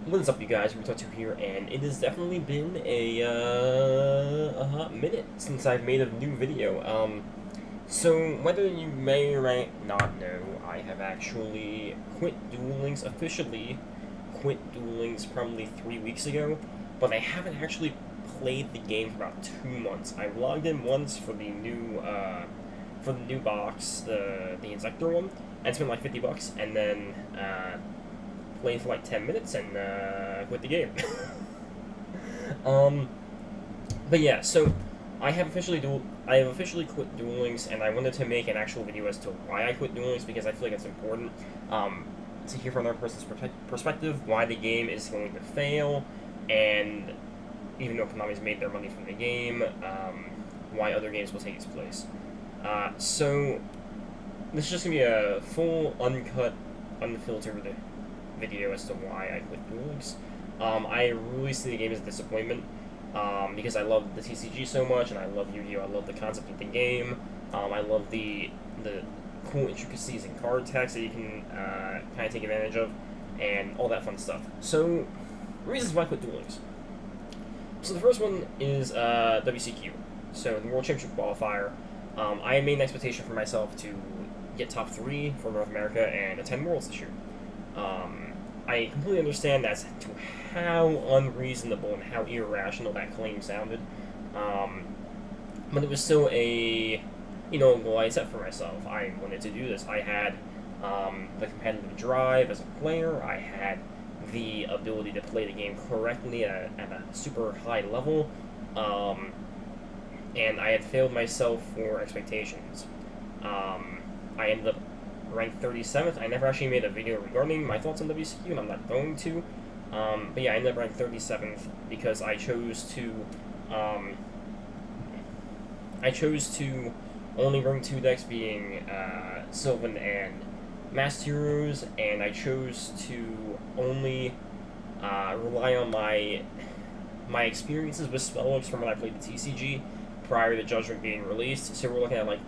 What is up, you guys? We're here, and it has definitely been a hot minute since I've made a new video. So whether you may or may not know, I have actually quit Duel Links, officially quit Duel Links probably 3 weeks ago, but I haven't actually played the game for about 2 months. I logged in once for the new box, the Insector one, and spent like $50, and then played for like 10 minutes and quit the game. um, but yeah, so I have officially quit Duel Links, and I wanted to make an actual video as to why I quit Duel Links, because I feel like it's important to hear from another person's perspective why the game is going to fail, and even though Konami's made their money from the game, why other games will take its place. So this is just gonna be a full, uncut, unfiltered video as to why I quit Duel Links. I really see the game as a disappointment, because I love the TCG so much, and I love Yu-Gi-Oh! I love the concept of the game. I love the cool intricacies and card text that you can kind of take advantage of, and all that fun stuff. So, reasons why I quit Duel Links. So the first one is WCQ, so the World Championship Qualifier. I made an expectation for myself to get top 3 for North America and attend Worlds this year. I completely understand as to how unreasonable and how irrational that claim sounded, but it was still a goal I set for myself. I wanted to do this. I had the competitive drive as a player. I had the ability to play the game correctly at a super high level, and I had failed myself for expectations. I ended up ranked 37th. I never actually made a video regarding my thoughts on WCQ, and I'm not going to. But yeah, I ended up ranked 37th because I chose to only bring 2 decks, being Sylvan and Masked Heroes, and I chose to only rely on my experiences with spellbooks from when I played the TCG prior to Judgment being released. So we're looking at like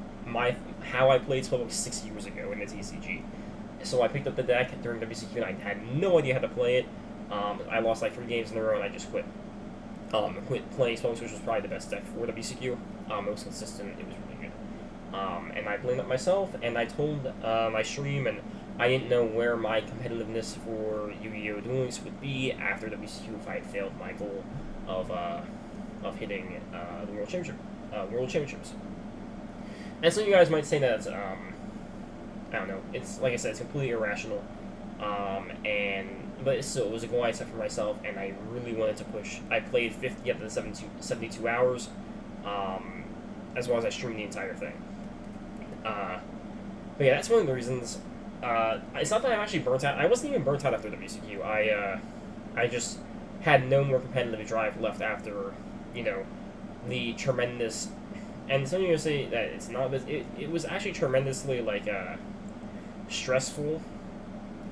how I played spellbooks 6 years ago in the TCG. So I picked up the deck during WCQ, and I had no idea how to play it. I lost like 3 games in a row, and I just quit. Quit playing spellbooks, which was probably the best deck for WCQ. It was consistent. It was really good. And I blamed it myself, and I told my stream, and I didn't know where my competitiveness for Yu-Gi-Oh! Duel Links would be after WCQ if I had failed my goal of hitting the World Championships. And so you guys might say that I don't know. It's like I said, it's completely irrational. But still, it was a goal I set for myself, and I really wanted to push. I played 50 out of the 72 hours, as well as I streamed the entire thing. But yeah, that's one of the reasons. It's not that I'm actually burnt out. I wasn't even burnt out after WCQ. I just had no more competitive drive left after, the tremendous. And some of you say that it's not, but it was actually tremendously stressful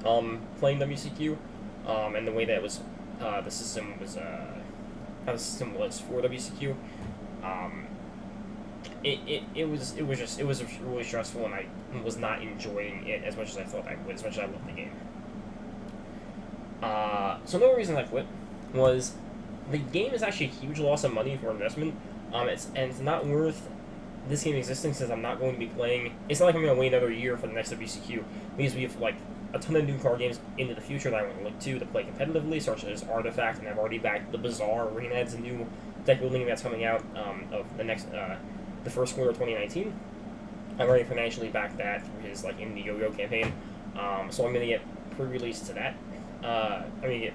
playing WCQ, and the way that it was the system was how the system was for WCQ. It was really stressful, and I was not enjoying it as much as I thought I would, as much as I loved the game. So another reason I quit was the game is actually a huge loss of money for investment. It's not worth this game existing, since I'm not going to be playing. It's not like I'm going to wait another year for the next WCQ, because we have a ton of new card games into the future that I want to look to play competitively, such as Artifact, and I've already backed the Bazaar Arena as a new deck building that's coming out of the first quarter of 2019. I've already financially backed that through his Indiegogo campaign, so I'm going to get pre-release to that. I'm going to get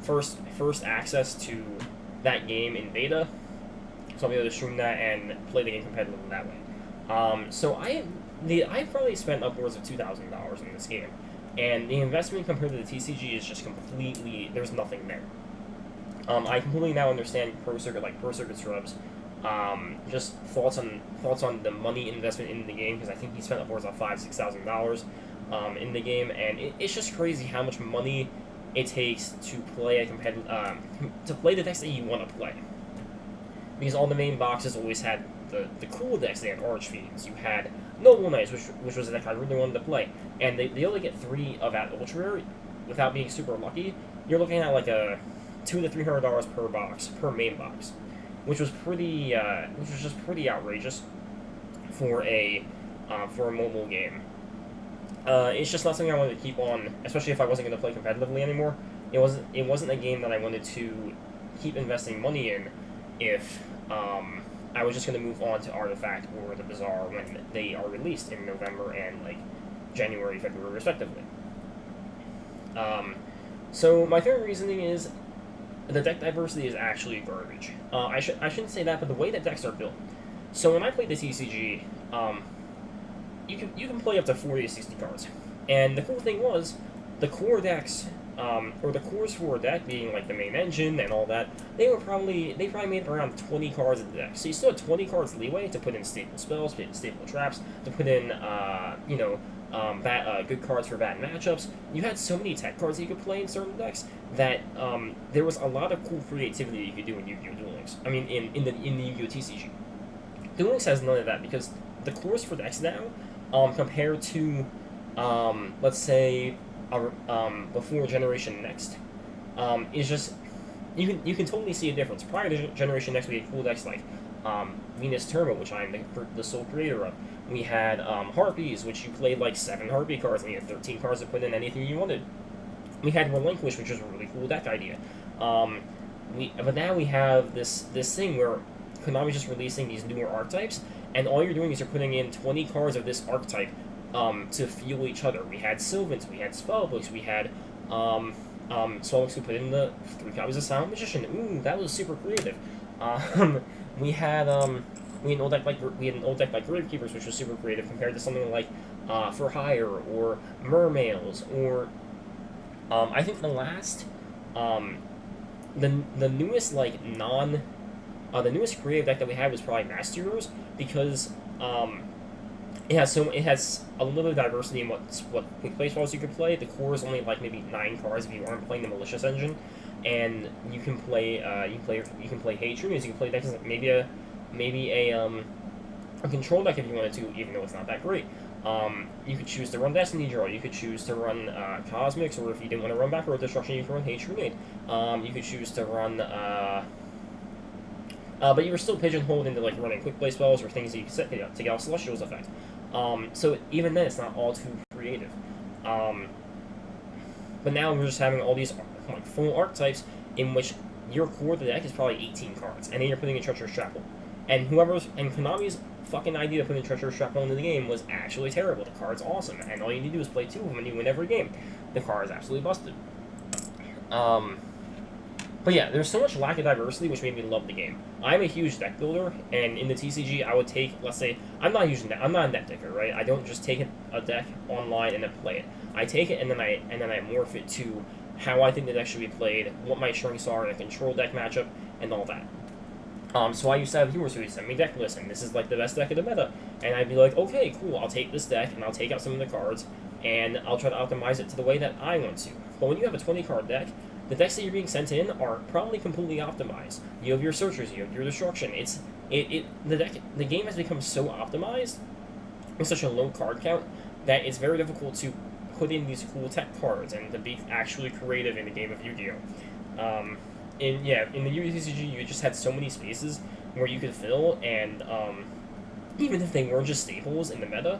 first access to that game in beta, so I'll be able to stream that and play the game competitively that way. So I've probably spent upwards of $2,000 in this game, and the investment compared to the TCG is just completely, there's nothing there. I completely now understand Pro Circuit Scrubs, just thoughts on the money investment in the game, because I think he spent upwards of $5,000-$6,000 in the game, and it's just crazy how much money it takes to play to play the decks that you want to play. Because all the main boxes always had the cool decks. They had Archfiends, you had Noble Knights, which was a deck I really wanted to play, and they only get 3 of that Ultra Rare. without being super lucky, you're looking at like a $200 to $300 per box, per main box, which was just pretty outrageous for a mobile game. It's just not something I wanted to keep on, especially if I wasn't going to play competitively anymore. It wasn't a game that I wanted to keep investing money in if I was just going to move on to Artifact or the Bazaar when they are released in November and like January, February, respectively. So my third reasoning is the deck diversity is actually garbage. I shouldn't say that, but the way that decks are built. So when I played the TCG, you can play up to 40 to 60 cards, and the cool thing was the core decks, or the cores for a deck being like the main engine and all that, they probably made around 20 cards in the deck. So you still had 20 cards leeway to put in staple spells, put in staple traps, to put in good cards for bad matchups. You had so many tech cards that you could play in certain decks that there was a lot of cool creativity you could do in Yu-Gi-Oh! Duel Links. I mean, in the Yu-Gi-Oh! TCG. Duel Links has none of that because the cores for decks now, compared to, let's say, before Generation Next, is just you can totally see a difference. Prior to Generation Next, we had cool decks like Venus Turbo, which I'm the sole creator of. We had Harpies, which you played like 7 Harpy cards, and you had 13 cards to put in anything you wanted. We had Relinquish, which was a really cool deck idea. But now we have this thing where Konami's just releasing these newer archetypes, and all you're doing is you're putting in 20 cards of this archetype to fuel each other. We had Sylvans, we had Spellbooks, we had Spellbooks who put in the 3 copies of Silent Magician. Ooh, that was super creative. We had an old deck like Gravekeepers, which was super creative compared to something like For Hire or Mermails, or I think the last the newest like the newest creative deck that we had was probably Master Heroes, because it has a little bit of diversity in what quick play spells you could play. The core is only like maybe 9 cards if you aren't playing the Malicious Engine, and you can play Hate Runes. You can play decks like maybe a control deck if you wanted to, even though it's not that great. You could choose to run Destiny Draw, you could choose to run Cosmics, or if you didn't want to run Backward Destruction, you could run Hate Grenade. You could choose to run but you were still pigeonholed into like running quick play spells or things that you could set to get out Celestial's effect. So even then, it's not all too creative. But now we're just having all these like full archetypes in which your core of the deck is probably 18 cards, and then you're putting in Treacherous Chapel. And Konami's fucking idea to put in Treacherous Chapel into the game was actually terrible. The card's awesome, and all you need to do is play 2 of them and you win every game. The card is absolutely busted. But yeah, there's so much lack of diversity, which made me love the game. I'm a huge deck builder, and in the TCG, I would take, let's say, I'm not a net decker, right? I don't just take a deck online and then play it. I take it and then I morph it to how I think the deck should be played, what my strengths are in a control deck matchup, and all that. So I used to have viewers who would send me deck lists, and this is like the best deck of the meta, and I'd be like, okay, cool, I'll take this deck, and I'll take out some of the cards, and I'll try to optimize it to the way that I want to. But when you have a 20-card deck, the decks that you're being sent in are probably completely optimized. You have your Searchers, you have your Destruction. The game has become so optimized with such a low card count that it's very difficult to put in these cool tech cards and to be actually creative in the game of Yu-Gi-Oh. In the Yu-Gi-Oh! TCG, you just had so many spaces where you could fill, and even if they weren't just staples in the meta,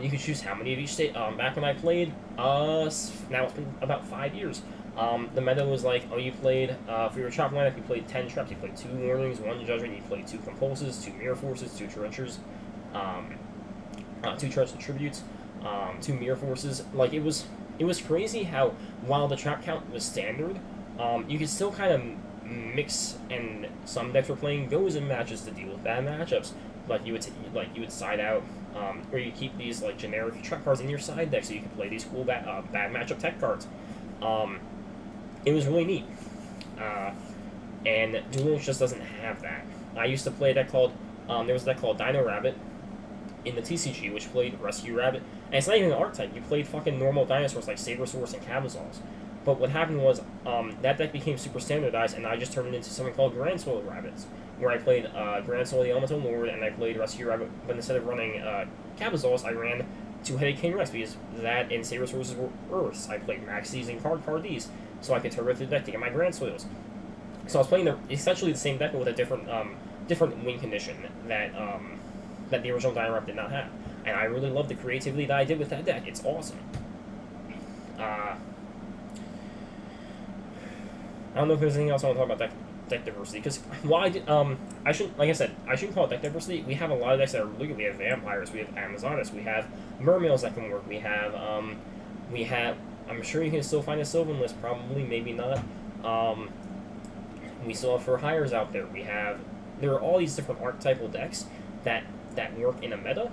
you could choose how many of each back when I played, now it's been about 5 years. The meta was like, you played, for your trap lineup, you played 10 traps, you played 2 warnings, 1 judgment, you played 2 compulses, 2 mirror forces, 2 trenchers, 2 trench tributes, 2 mirror forces. Like, it was crazy how, while the trap count was standard, you could still kind of mix, and some decks were playing goes in matches to deal with bad matchups. Like, you would side out, or you keep these, like, generic trap cards in your side deck so you could play these cool bad matchup tech cards. It was really neat. And Duel Links just doesn't have that. I used to play a deck called, there was a deck called Dino Rabbit in the TCG, which played Rescue Rabbit. And it's not even an archetype. You played fucking normal dinosaurs like Sabersaurus and Cabazals. But what happened was, that deck became super standardized, and I just turned it into something called Grand Soil Rabbits, where I played Grand Soil the Elemental Lord, and I played Rescue Rabbit, but instead of running Cabazals, I ran two-headed King Rex because that and Saber Sources were Earths. I played Maxis and Card Ds, so I could turn through the deck to get my Grand Soils. So I was playing essentially the same deck but with a different win condition that the original Dynarep did not have. And I really love the creativity that I did with that deck. It's awesome. I don't know if there's anything else I want to talk about deck diversity, because I shouldn't, like I said, I shouldn't call it deck diversity. We have a lot of decks that are really good. We have Vampires, we have Amazonas, we have Mermails that can work, we have, I'm sure you can still find a Sylvan list, probably, maybe not. We still have For Hires out there. There are all these different archetypal decks that work in a meta.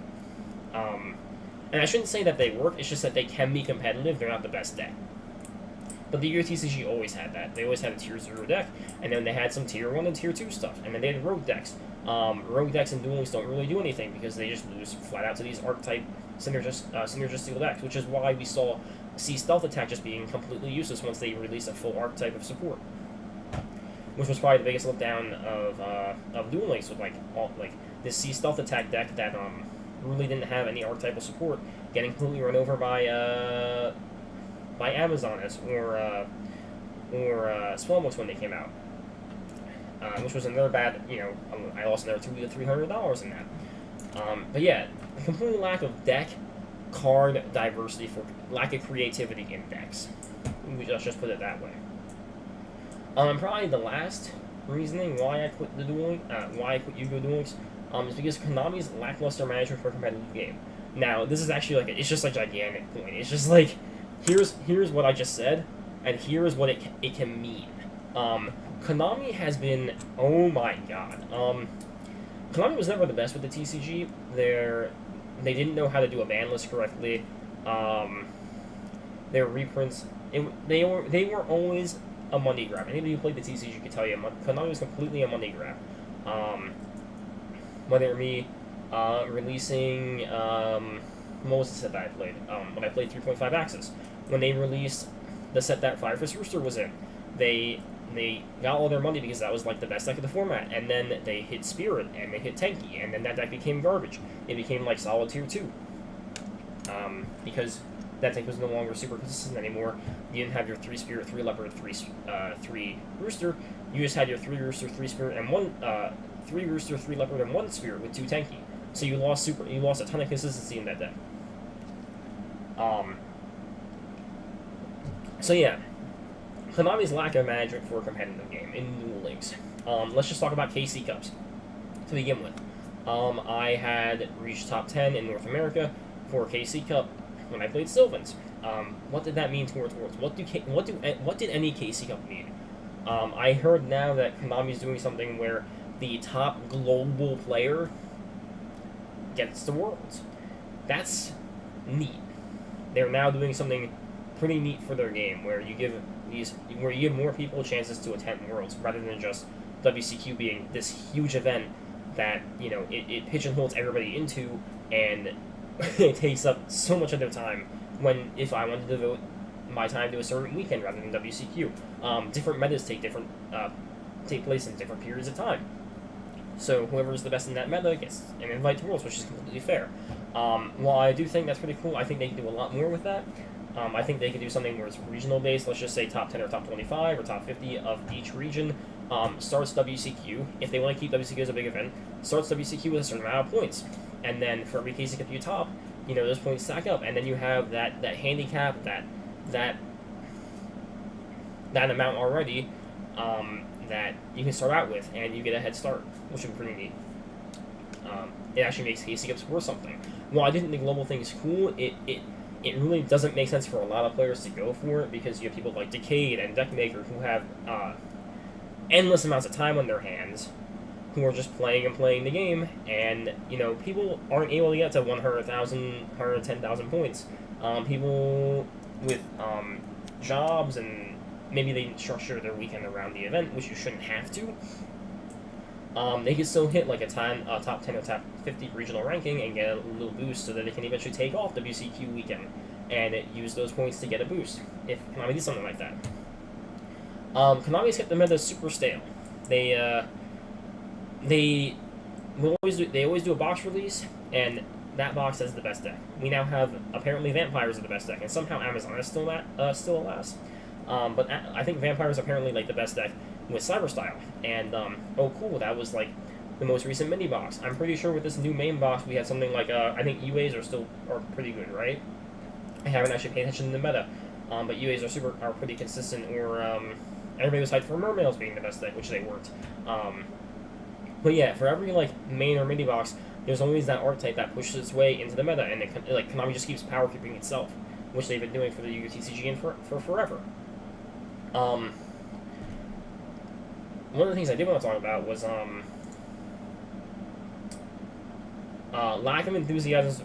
And I shouldn't say that they work, it's just that they can be competitive. They're not the best deck. But the UTCG always had that. They always had a Tier 0 deck, and then they had some Tier 1 and Tier 2 stuff, and then they had Rogue decks. Rogue decks and Duel Links don't really do anything because they just lose flat out to these archetype synergistical decks, which is why we see Stealth Attack just being completely useless once they release a full archetype of support. Which was probably the biggest letdown of Duel Links, with this C Stealth Attack deck that really didn't have any archetypal support, getting completely run over by Amazonas or Spellbooks when they came out, which was another bad. I lost another $200 to $300 in that. But yeah, a complete lack of deck card diversity, for lack of creativity in decks. Let's just put it that way. Probably the last reasoning why I quit why I quit Yu-Gi-Oh! Duel Links, is because Konami's lackluster management for a competitive game. Now, this is actually it's just a gigantic point. It's just here's what I just said, and here's what it can mean. Konami has been, oh my god. Konami was never the best with the TCG. They didn't know how to do a ban list correctly. Their reprints, they were always a money grab. Anybody who played the TCG could tell you Konami was completely a money grab. Whether it be releasing, what was the set that I played? When I played 3.5 Axis. When they released the set that Fire Fist Rooster was in, they got all their money because that was the best deck of the format, and then they hit Spirit, and they hit Tenki, and then that deck became garbage. It became solid Tier 2. Because that deck was no longer super consistent anymore. You didn't have your 3 Spirit, 3 Leopard, 3 Rooster. You just had your 3 Rooster, 3 Spirit, and 3 Rooster, 3 Leopard, and 1 Spirit with 2 Tenki. So you lost a ton of consistency in that deck. So yeah, Konami's lack of management for a competitive game in Duel Links. Let's just talk about KC Cups to begin with. I had reached top 10 in North America for KC Cup when I played Sylvans. What did that mean towards Worlds? What did any KC Cup mean? I heard now that Konami's doing something where the top global player gets the Worlds. That's neat. They're now doing something pretty neat for their game, where you give more people chances to attend Worlds rather than just WCQ being this huge event that it pigeonholes everybody into, and it takes up so much of their time. When if I wanted to devote my time to a certain weekend rather than WCQ, different metas take place in different periods of time. So whoever's the best in that meta gets an invite to Worlds, which is completely fair. While I do think that's pretty cool, I think they can do a lot more with that. I think they could do something where it's regional based. Let's just say top 10 or top 25 or top 50 of each region starts WCQ. If they want to keep WCQ as a big event, starts WCQ with a certain amount of points. And then for every KC Cup you top, those points stack up. And then you have that handicap, that amount already that you can start out with, and you get a head start, which would be pretty neat. It actually makes KC Cups worth something. While I didn't think global thing is cool, it really doesn't make sense for a lot of players to go for it, because you have people like Decade and Deckmaker who have endless amounts of time on their hands, who are just playing the game, and people aren't able to get to 100,000, 110,000 points. People with jobs, and maybe they structure their weekend around the event, which you shouldn't have to. They can still hit a top 10 or top 50 regional ranking and get a little boost so that they can eventually take off WCQ weekend and use those points to get a boost, if Konami did something like that. Konami's hit the meta super stale. They always do a box release, and that box as the best deck. We now have apparently vampires are the best deck, and somehow Amazon is still last. But I think vampires are apparently like the best deck with Cyber Style. And oh cool, that was like the most recent mini box. I'm pretty sure with this new main box we had something like I think UAs are pretty good, right? I haven't actually paid attention to the meta, but UAs are pretty consistent. Or everybody was hyped for Mermails being the best deck, which they weren't. But yeah, for every like main or mini box, there's always that archetype that pushes its way into the meta, and like Konami just keeps power creeping itself, which they've been doing for the UTCG and for forever. One of the things I did want to talk about was lack of enthusiasm.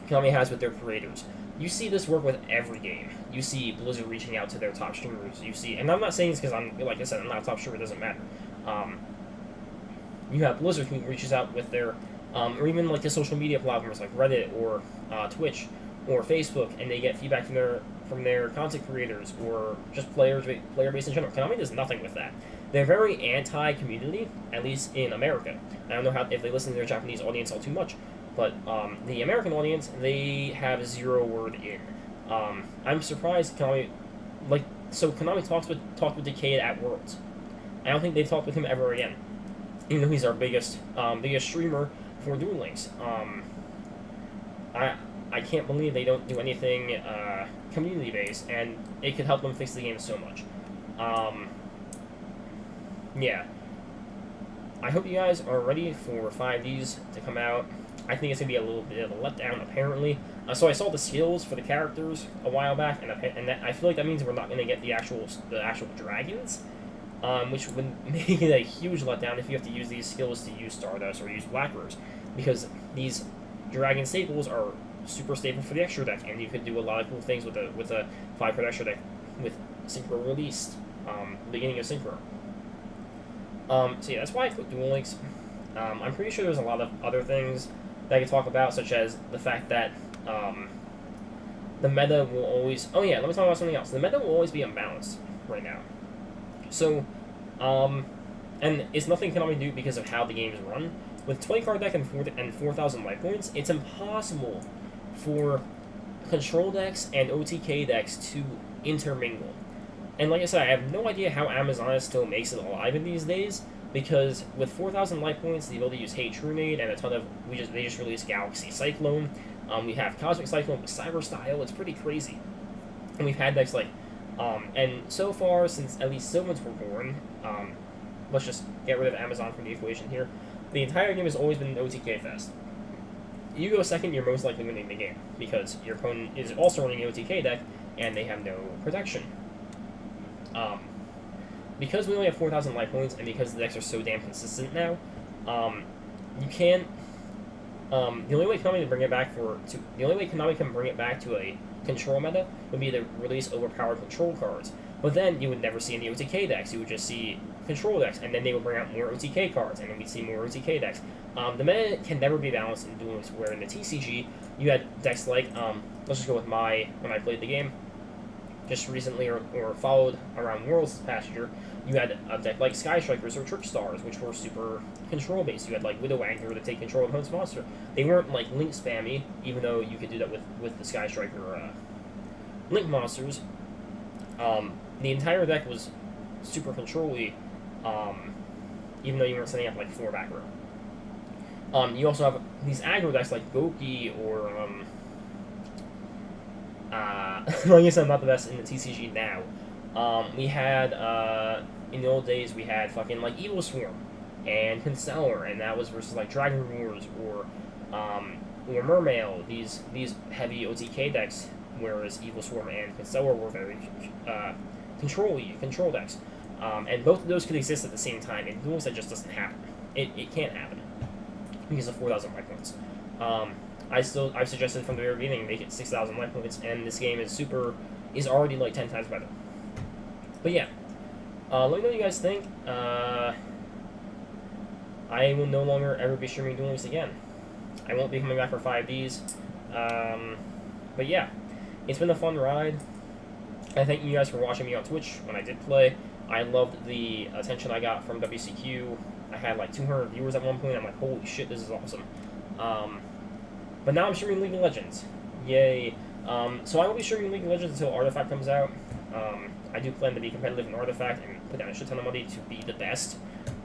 Konami has with their creators. You see this work with every game. You see Blizzard reaching out to their top streamers. You see, and I'm not saying this because like I said, I'm not a top streamer. It doesn't matter. You have Blizzard who reaches out with their, or even like the social media platforms like Reddit or Twitch or Facebook, and they get feedback from their content creators or just player base in general. Konami does nothing with that. They're very anti-community, at least in America. I don't know if they listen to their Japanese audience all too much, but the American audience, they have zero word in. I'm surprised Konami, Konami talked with Decade at Worlds. I don't think they've talked with him ever again, even though he's our biggest streamer for Duel Links. I can't believe they don't do anything community based, and it could help them fix the game so much. Yeah. I hope you guys are ready for 5Ds to come out. I think it's going to be a little bit of a letdown, apparently. So I saw the skills for the characters a while back, and I feel like that means we're not going to get the actual dragons, which would make it a huge letdown if you have to use these skills to use Stardust or use Black Rose, because these dragon staples are super staple for the extra deck, and you could do a lot of cool things with a 5-card extra deck with Synchro released, beginning of Synchro. So yeah, that's why I put Duel Links. I'm pretty sure there's a lot of other things that I could talk about, such as the fact that the meta will always... Oh yeah, let me talk about something else. The meta will always be unbalanced right now. So, and it's nothing Konami do because of how the games run. With 20-card deck and 4,000 life points, it's impossible for control decks and OTK decks to intermingle. And like I said, I have no idea how Amazon still makes it alive in these days, because with 4,000 life points, the ability to use Hate Trunade, and a ton of... They just released Galaxy Cyclone. We have Cosmic Cyclone with Cyber Style. It's pretty crazy. And we've had decks like... and so far, since at least Sylvans were born, let's just get rid of Amazon from the equation here, the entire game has always been an OTK fest. You go second, you're most likely winning the game, because your opponent is also running an OTK deck, and they have no protection. Because we only have 4,000 life points, and because the decks are so damn consistent now, you can't... the only way Konami can bring it back to a control meta would be to release overpowered control cards. But then you would never see any OTK decks. You would just see control decks, and then they would bring out more OTK cards, and then we'd see more OTK decks. The meta can never be balanced in Duel Links, where in the TCG you had decks like let's just go with when I played the game just recently or followed around Worlds this past year. You had a deck like Sky Strikers or Trick Stars, which were super control based. You had like Widow Anchor to take control of opponent's monster. They weren't like Link spammy, even though you could do that with the Sky Striker Link monsters. The entire deck was super control-y, even though you weren't setting up like 4 back row. You also have these aggro decks like Goki or like I said, I'm not the best in the TCG now. We had in the old days we had fucking like Evil Swarm and Constellar, and that was versus like Dragon Wars or Mermail. These heavy OTK decks, whereas Evil Swarm and Constellar were very control decks. And both of those could exist at the same time. In Duel Links, that just doesn't happen. It can't happen because of 4,000 life points. I've suggested from the very beginning make it 6,000 life points, and this game is already like 10 times better. But yeah, let me know what you guys think. I will no longer ever be streaming Duel Links again. I won't be coming back for 5Ds. But yeah, it's been a fun ride. I thank you guys for watching me on Twitch when I did play. I loved the attention I got from WCQ. I had like 200 viewers at one point. I'm like, holy shit, this is awesome. But now I'm streaming League of Legends. Yay. So I will be streaming League of Legends until Artifact comes out. I do plan to be competitive in Artifact and put down a shit ton of money to be the best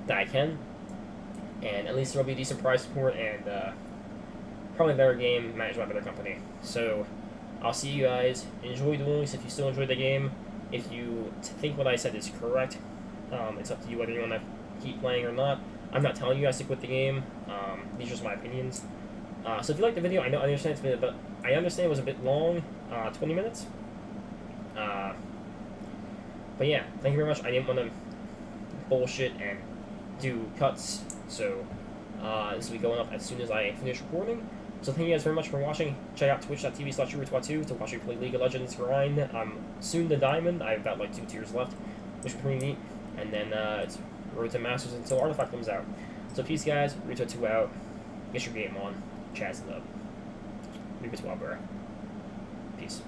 that I can. And at least there will be decent prize support and probably a better game managed by a better company. So I'll see you guys. Enjoy Duel Links if you still enjoy the game. If you think what I said is correct, it's up to you whether you want to keep playing or not. I'm not telling you guys to quit the game. These are just my opinions. So if you like the video, I understand it's been, but I understand it was a bit long, 20 minutes. But yeah, thank you very much. I didn't want to bullshit and do cuts, so this will be going up as soon as I finish recording. So thank you guys very much for watching. Check out twitch.tv/Rurotois2 to watch me play League of Legends grind. I'm soon to Diamond. I've got like 2 tiers left, which is pretty neat. And then it's Road to Masters until Artifact comes out. So peace, guys. Ruto2 out. Get your game on. Chaz it up. Leave it to Albert. Peace.